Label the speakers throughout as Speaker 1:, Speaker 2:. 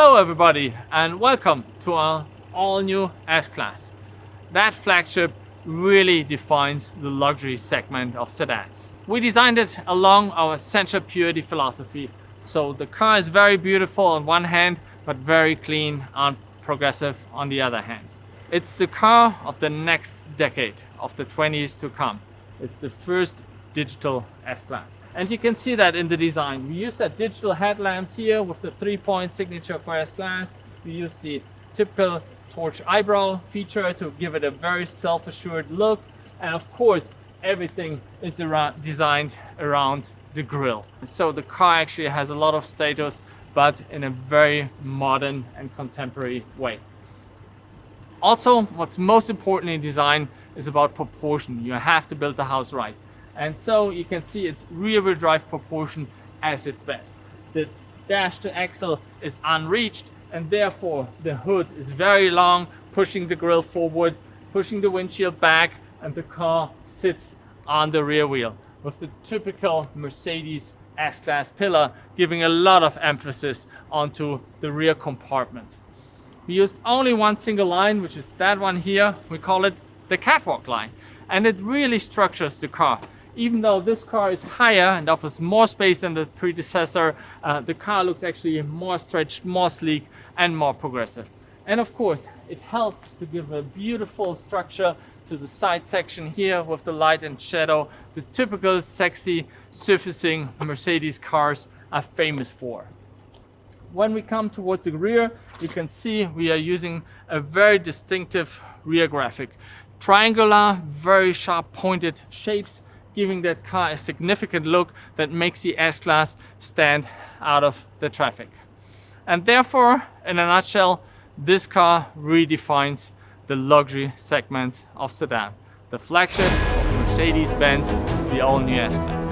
Speaker 1: Hello everybody and welcome to our all-new S-Class. That flagship really defines the luxury segment of sedans. We designed it along our center purity philosophy, so the car is very beautiful on one hand but very clean and progressive on the other hand. It's the car of the next decade, of the 20s to come. It's the first digital S-Class. And you can see that in the design. We use that digital headlamps here with the 3-point signature for S-Class. We use the typical torch eyebrow feature to give it a very self-assured look. And of course, everything is designed around the grille. So the car actually has a lot of status, but in a very modern and contemporary way. Also, what's most important in design is about proportion. You have to build the house right. And so you can see its rear-wheel drive proportion as its best. The dash to axle is unreached, and therefore the hood is very long, pushing the grille forward, pushing the windshield back, and the car sits on the rear wheel with the typical Mercedes S-Class pillar, giving a lot of emphasis onto the rear compartment. We used only one single line, which is that one here. We call it the catwalk line, and it really structures the car. Even though this car is higher and offers more space than the predecessor, the car looks actually more stretched, more sleek, and more progressive. And of course, it helps to give a beautiful structure to the side section here with the light and shadow, the typical sexy surfacing Mercedes cars are famous for. When we come towards the rear, you can see we are using a very distinctive rear graphic. Triangular, very sharp pointed shapes, giving that car a significant look that makes the S-Class stand out of the traffic. And therefore, in a nutshell, this car redefines the luxury segments of sedan. The flagship of Mercedes-Benz, the all-new S-Class.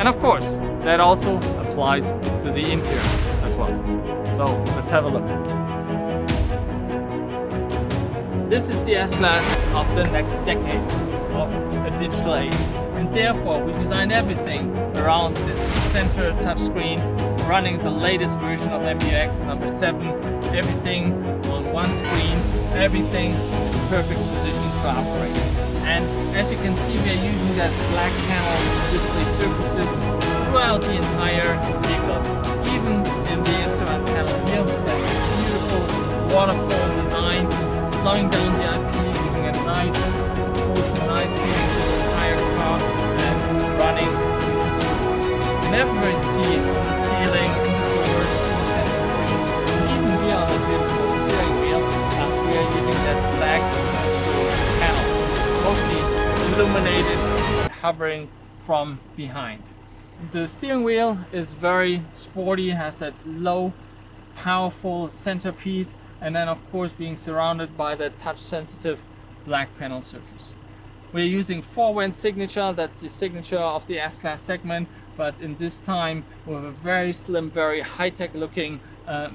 Speaker 1: And of course, that also applies to the interior as well. So let's have a look. This is the S-Class of the next decade of a digital age. And therefore, we designed everything around this center touchscreen, running the latest version of MBUX number 7, everything on one screen, everything in perfect position for operating. And as you can see, we are using that black panel display surfaces throughout the entire vehicle, even in the instrument panel here with that beautiful waterfall design, flowing down the IP, giving a nice proportion, nice feeling to the entire car, and running whenever you see the ceiling, the doors, the center screen, even here on the beautiful steering wheel, we are using that black panel, mostly illuminated, hovering from behind. The steering wheel is very sporty, has that low, powerful centerpiece, and then of course being surrounded by the touch-sensitive black panel surface. We're using 4-vent signature, that's the signature of the S-Class segment, but in this time with a very slim, very high-tech looking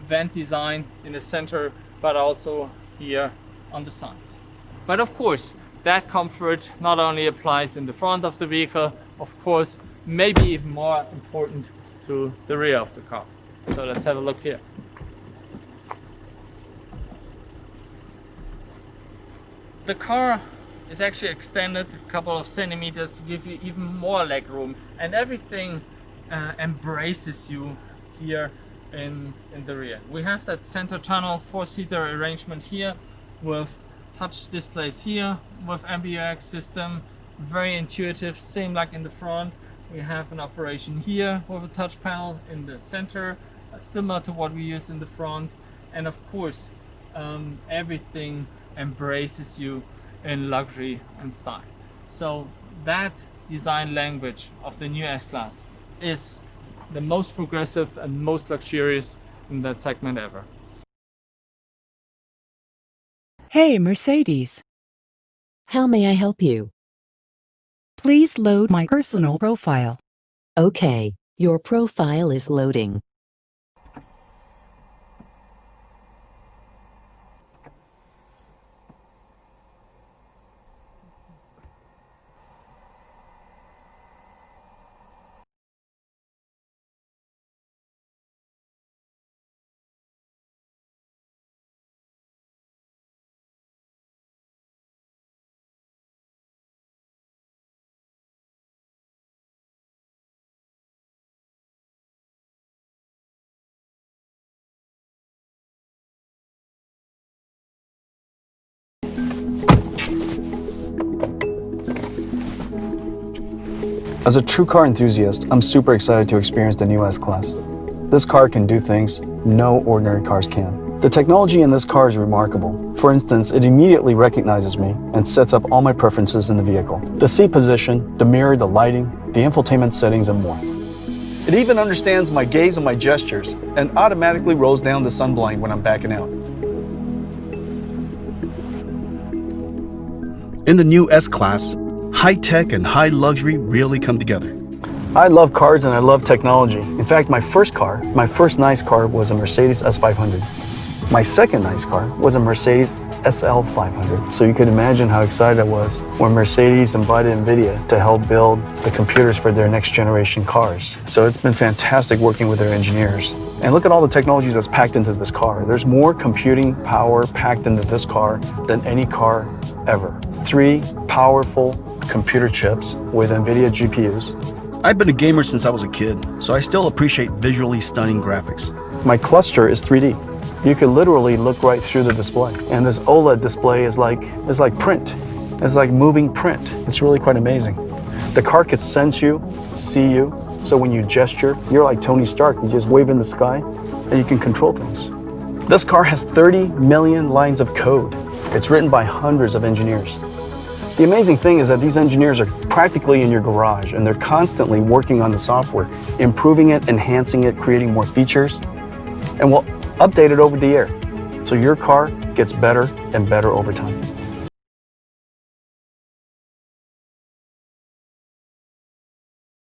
Speaker 1: vent design in the center, but also here on the sides. But of course, that comfort not only applies in the front of the vehicle, of course, maybe even more important to the rear of the car. So let's have a look here. The car is actually extended a couple of centimeters to give you even more leg room, and everything embraces you here in the rear. We have that center tunnel 4-seater arrangement here with touch displays here with MBUX system, very intuitive, same like in the front. We have an operation here with a touch panel in the center, similar to what we use in the front, and of course everything embraces you in luxury and style. So that design language of the new S-Class is the most progressive and most luxurious in that segment ever.
Speaker 2: Hey, Mercedes.
Speaker 3: How may I help you?
Speaker 2: Please load my personal profile.
Speaker 3: Okay, your profile is loading.
Speaker 4: As a true car enthusiast, I'm super excited to experience the new S-Class. This car can do things no ordinary cars can. The technology in this car is remarkable. For instance, it immediately recognizes me and sets up all my preferences in the vehicle. The seat position, the mirror, the lighting, the infotainment settings, and more. It even understands my gaze and my gestures and automatically rolls down the sunblind when I'm backing out.
Speaker 5: In the new S-Class, high-tech and high luxury really come together.
Speaker 4: I love cars and I love technology. In fact, my first nice car was a Mercedes S500. My second nice car was a Mercedes SL500. So you could imagine how excited I was when Mercedes invited NVIDIA to help build the computers for their next generation cars. So it's been fantastic working with their engineers. And look at all the technologies that's packed into this car. There's more computing power packed into this car than any car ever. 3 powerful computer chips with NVIDIA GPUs.
Speaker 5: I've been a gamer since I was a kid, so I still appreciate visually stunning graphics.
Speaker 4: My cluster is 3D. You could literally look right through the display. And this OLED display is like print. It's like moving print. It's really quite amazing. The car could sense you, see you. So when you gesture, you're like Tony Stark. You just wave in the sky and you can control things. This car has 30 million lines of code. It's written by hundreds of engineers. The amazing thing is that these engineers are practically in your garage and they're constantly working on the software, improving it, enhancing it, creating more features, and we'll update it over the air. So your car gets better and better over time.